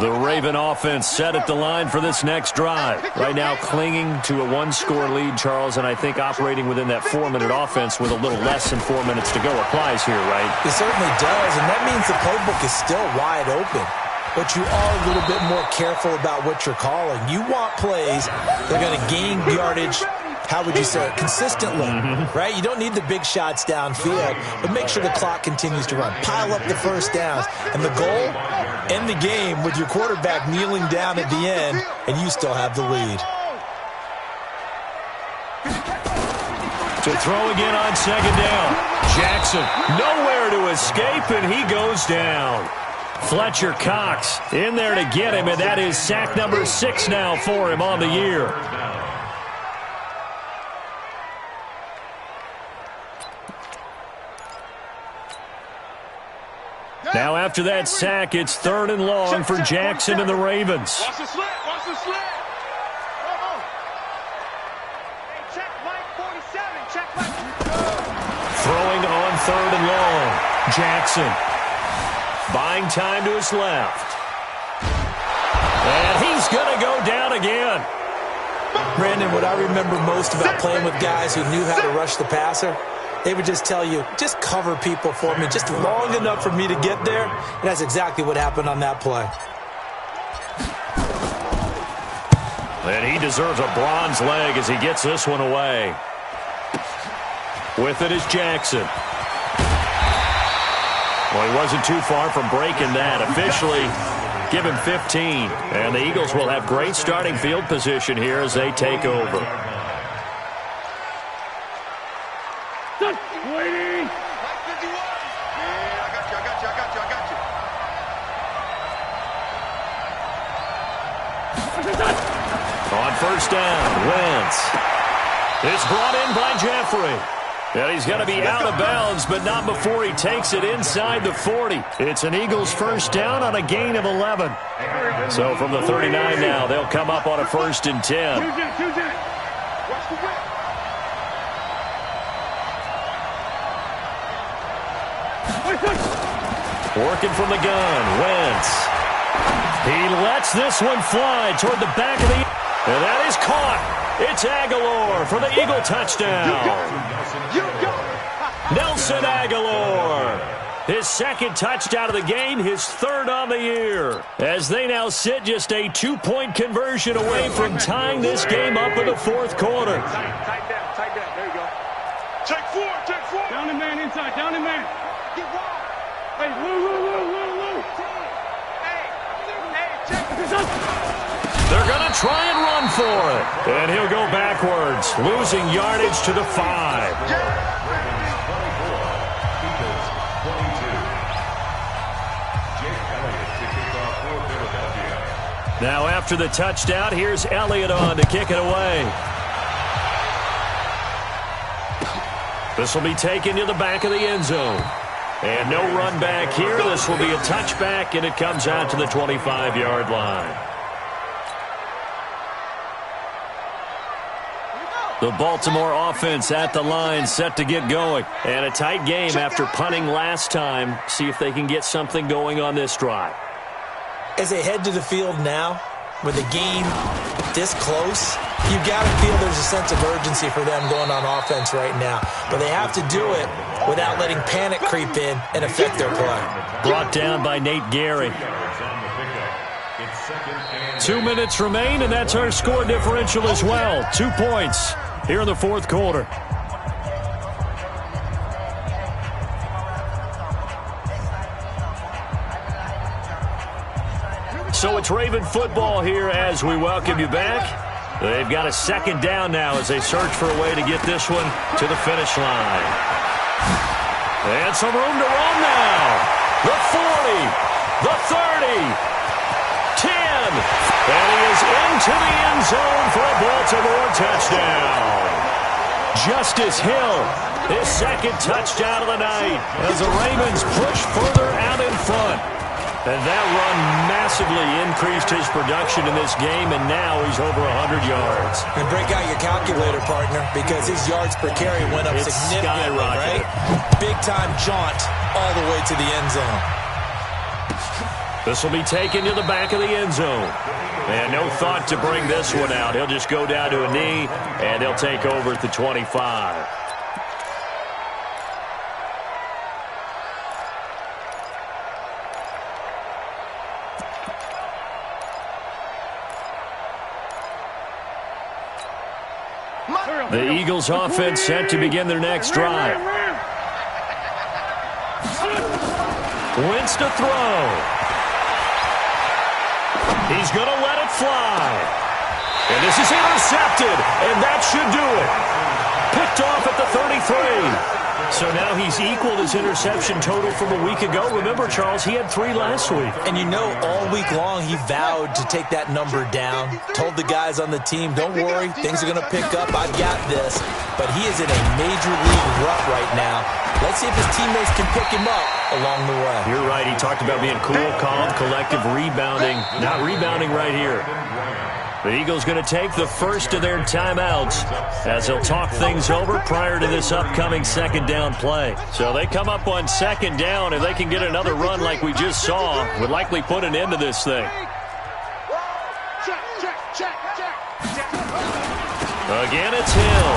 The Raven offense set at the line for this next drive. Right now clinging to a 1-score lead, Charles, and I think operating within that 4-minute offense with a little less than 4 minutes to go applies here, right? It certainly does, and that means the playbook is still wide open. But you are a little bit more careful about what you're calling. You want plays that are going to gain yardage, how would you say it, consistently, right? You don't need the big shots downfield, but make sure the clock continues to run. Pile up the first downs. And the goal, end the game with your quarterback kneeling down at the end, and you still have the lead. To throw again on second down. Jackson nowhere to escape, and he goes down. Fletcher Cox in there to get him, and that is sack number 6 now for him on the year. Now after that sack, it's 3rd and long for Jackson and the Ravens. Watch the slant, watch the slant. Come on. Hey, check Mike 47, check Mike. Throwing on 3rd and long. Jackson buying time to his left. And he's going to go down again. Brandon, what I remember most about playing with guys who knew how to rush the passer, they would just tell you, just cover people for me, just long enough for me to get there. And that's exactly what happened on that play. And he deserves a bronze leg as he gets this one away. With it is Jackson. Well, he wasn't too far from breaking that. Officially, give him 15. And the Eagles will have great starting field position here as they take over. Waiting. Mike 51. Yeah, I got you. On first down, Wentz. It's brought in by Jeffrey. And he's going to be out of bounds, but not before he takes it inside the 40. It's an Eagles first down on a gain of 11. So from the 39 now, they'll come up on a 1st and 10. Watch the whip. Working from the gun, Wentz. He lets this one fly toward the back of the... And that is caught. It's Aguilar for the Eagle touchdown. Nelson Aguilar. His 2nd touchdown of the game, his 3rd on the year. As they now sit just a 2-point conversion away from tying this game up in the 4th quarter. Tight down. There you go. Take 4. Down the man inside, down the man. Get wide. Hey, Lou. Hey, check this out. They're going to try and run for it. And he'll go backwards, losing yardage to the 5. Now after the touchdown, here's Elliott on to kick it away. This will be taken to the back of the end zone. And no run back here. This will be a touchback, and it comes out to the 25-yard line. The Baltimore offense at the line, set to get going. And a tight game after punting last time. See if they can get something going on this drive. As they head to the field now, with the game this close, you've got to feel there's a sense of urgency for them going on offense right now. But they have to do it without letting panic creep in and affect their play. Brought down by Nate Gehry. 2 minutes remain, and that's our score differential as well. 2 points here in the fourth quarter. So it's Raven football here as we welcome you back. They've got a second down now as they search for a way to get this one to the finish line. And some room to run now. The 40, the 30, 10. And he is into the end zone for a Baltimore touchdown. Justice Hill, his second touchdown of the night as the Ravens push further out in front. And that run massively increased his production in this game, and now he's over 100 yards. And break out your calculator, partner, because his yards per carry went up significantly, right? Big-time jaunt all the way to the end zone. This will be taken to the back of the end zone. And no thought to bring this one out. He'll just go down to a knee, and they'll take over at the 25. The Eagles offense set to begin their next drive. Wentz to throw. He's going to let it fly. And this is intercepted, and that should do it. Picked off at the 33. So now he's equaled his interception total from a week ago. Remember, Charles, he had 3 last week. And you know, all week long he vowed to take that number down. Told the guys on the team, don't worry, things are going to pick up. I've got this. But he is in a major league rut right now. Let's see if his teammates can pick him up along the way. You're right. He talked about being cool, calm, collective, rebounding. Not rebounding right here. The Eagles going to take the first of their timeouts as they'll talk things over prior to this upcoming second down play. So they come up on second down, and they can get another run like we just saw. Would likely put an end to this thing. Again, it's Hill.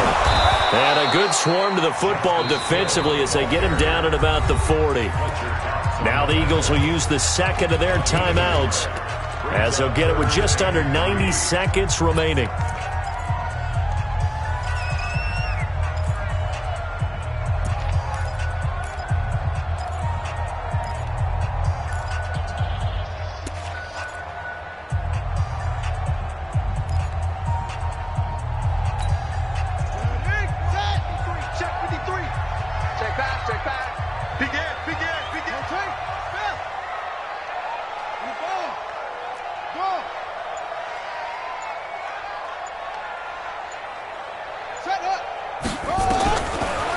And a good swarm to the football defensively as they get him down at about the 40. Now the Eagles will use the second of their timeouts as they'll get it with just under 90 seconds remaining.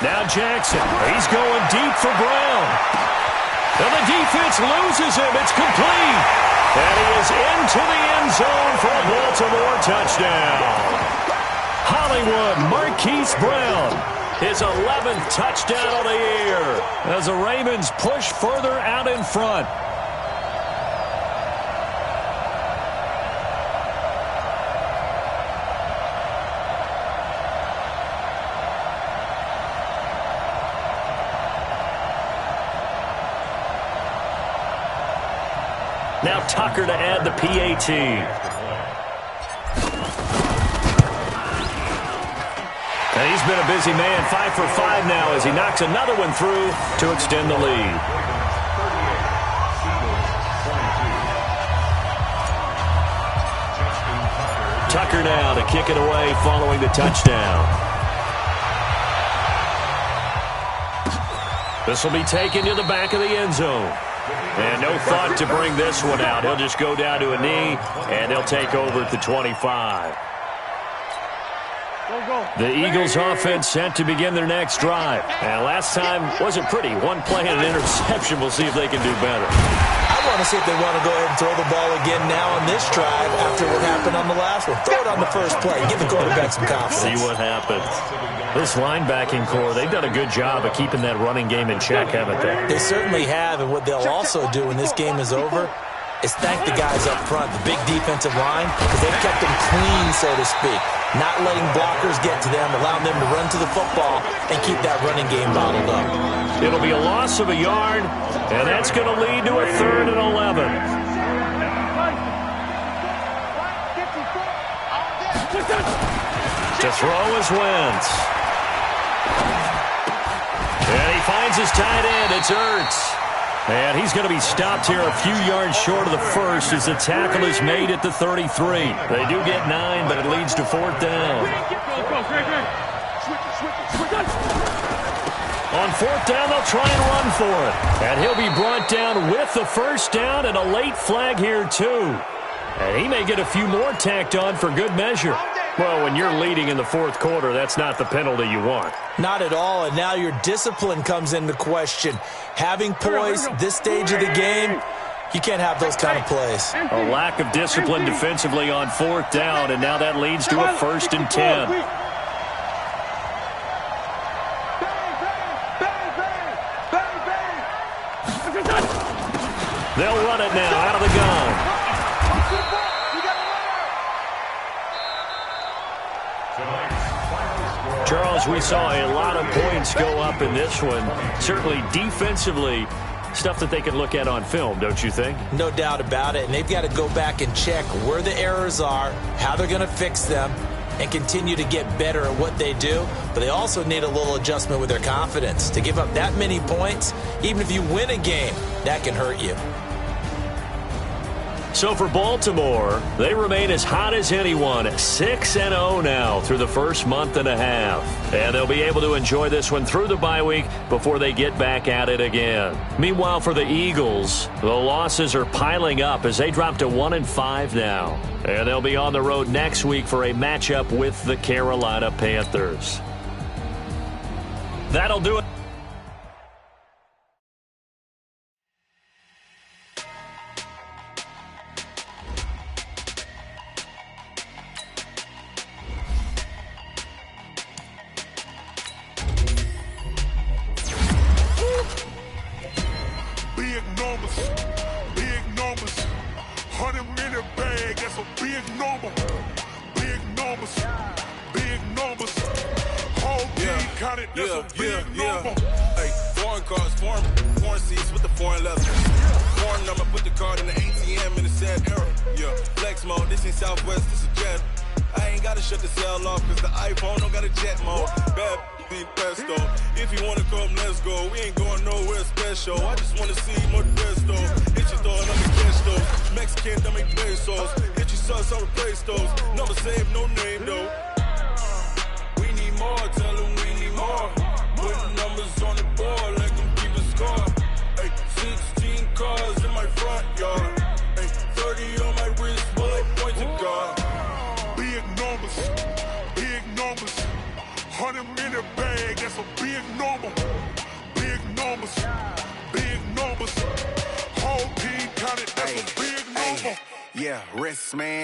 Now Jackson, he's going deep for Brown. And the defense loses him. It's complete. And he is into the end zone for a Baltimore touchdown. Hollywood Marquise Brown, his 11th touchdown of the year as the Ravens push further out in front. Now Tucker to add the PAT. And he's been a busy man, 5 for 5 now as he knocks another one through to extend the lead. Tucker now to kick it away following the touchdown. This will be taken to the back of the end zone. And no thought to bring this one out. He'll just go down to a knee, and they'll take over at the 25. The Eagles offense set to begin their next drive. And last time wasn't pretty. One play and an interception. We'll see if they can do better. I want to see if they want to go ahead and throw the ball again now on this drive after what happened on the last one. Throw it on the first play. Give the quarterback some confidence. See what happens. This linebacking core, they've done a good job of keeping that running game in check, haven't they? They certainly have, and what they'll also do when this game is over is thank the guys up front, the big defensive line, because they've kept them clean, so to speak. Not letting blockers get to them, allowing them to run to the football and keep that running game bottled up. It'll be a loss of a yard, and that's going to lead to a 3rd and 11. To throw is Wentz. And he finds his tight end. It's Ertz. And he's going to be stopped here a few yards short of the first as the tackle is made at the 33. They do get 9, but it leads to 4th down. On 4th down, they'll try and run for it. And he'll be brought down with the first down and a late flag here, too. And he may get a few more tacked on for good measure. Well, when you're leading in the 4th quarter, that's not the penalty you want. Not at all, and now your discipline comes into question. Having poise this stage of the game, you can't have those kind of plays. A lack of discipline defensively on 4th down, and now that leads to a 1st and 10. They'll run it now out of the gun. Charles, we saw a lot of points go up in this one. Certainly defensively, stuff that they can look at on film, don't you think? No doubt about it, and they've got to go back and check where the errors are, how they're going to fix them, and continue to get better at what they do. But they also need a little adjustment with their confidence. To give up that many points, even if you win a game, that can hurt you. So for Baltimore, they remain as hot as anyone, 6-0 now through the first month and a half. And they'll be able to enjoy this one through the bye week before they get back at it again. Meanwhile, for the Eagles, the losses are piling up as they drop to 1-5 now. And they'll be on the road next week for a matchup with the Carolina Panthers. That'll do it.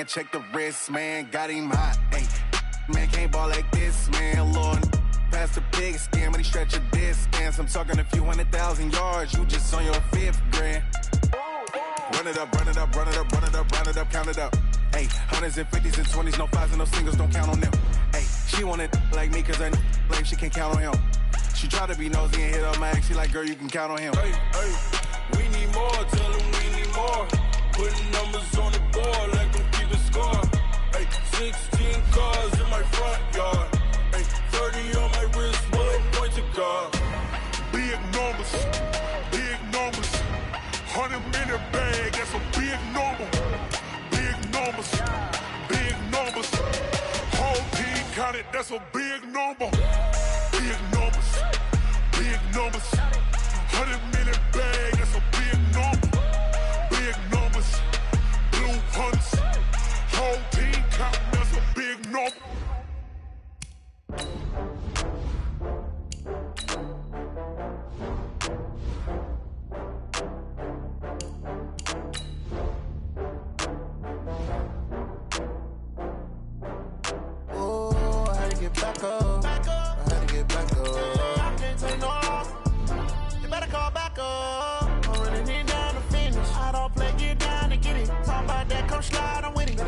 Check the wrist, man, got him hot. Ay, man, can't ball like this, man. Lord, past the pig skin, but he stretch a distance. I'm talking a few 100,000 yards, you just on your 5th grand. Run it up, run it up, run it up, run it up, run it up, count it up. Ay, 100s and 50s and 20s, no 5s and no singles, don't count on them. Ay, she want it like me, cause I blame she can't count on him. She try to be nosy and hit up my ex, she like, girl, you can count on him. Hey, hey, we need more, tell them we need more. Putting numbers on the board like I'm keeping score. Ay, 16 cars in my front yard. Ay, 30 on my wrist, bullet point to God. Big numbers, 100-minute bag, that's a big number. Big numbers, whole team counted, that's a big number. Big numbers, 100-minute bag, that's a big number. Big numbers, blue hunts, whole team counting, that's a big number.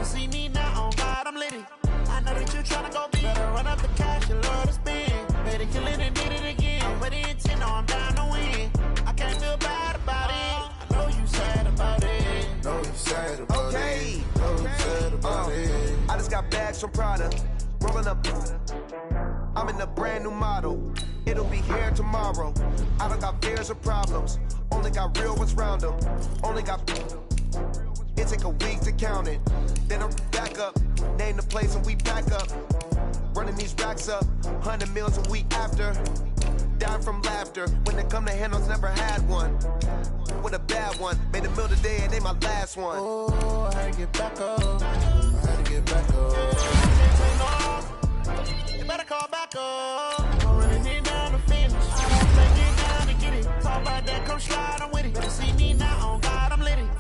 Better see me now, on God, I'm litty. I know that you tryna go big. Better run up the cash, you love to spend. Better kill it and did it again. I'm with the intent, no, I'm down to win. I can't feel bad about it. I know you sad about it. Know you sad about it. Know you sad about it. I just got bags from Prada. Rolling up. I'm in a brand new model. It'll be here tomorrow. I don't got fears or problems. Only got real ones round them. Only got. It take a week to count it. Then I'm back up. Name the place and we pack up. Running these racks up. 100 meals a week after. Down from laughter. When they come to handles, never had one. With a bad one. Made a meal today and they my last one. Oh, I had to get back up. I had to get back up. You better call back up. I'm running it down to finish. I don't think it down to get it. Talk about that, come slide, I'm with it. Better see me now, on God, I'm litty. I know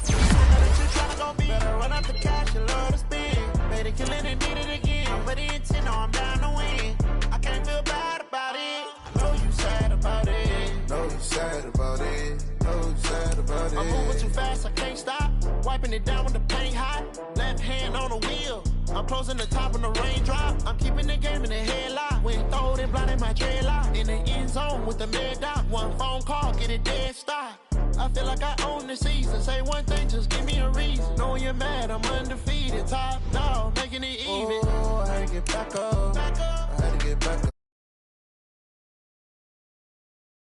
that you tryna go big. Better run up the cash, you love to spend. Better kill it and did it again. I'm with the intent, no, I'm down to win. I can't feel bad about it. I know you sad about it. Know you sad about it. Know you sad about it. I'm moving too fast, I can't stop. Wiping it down with the paint hot. Left hand on the wheel. I'm closing the top when the raindrop. I'm keeping the game in the headlock. When throwed it, blinded my dreadlock. In the end zone with the mad dot. One phone call, get it dead stop. I feel like I own the season. Say one thing, just give me a reason. Knowing you're mad, I'm undefeated. Top dog, making it even. Oh, I had to get back up. I had to get back up.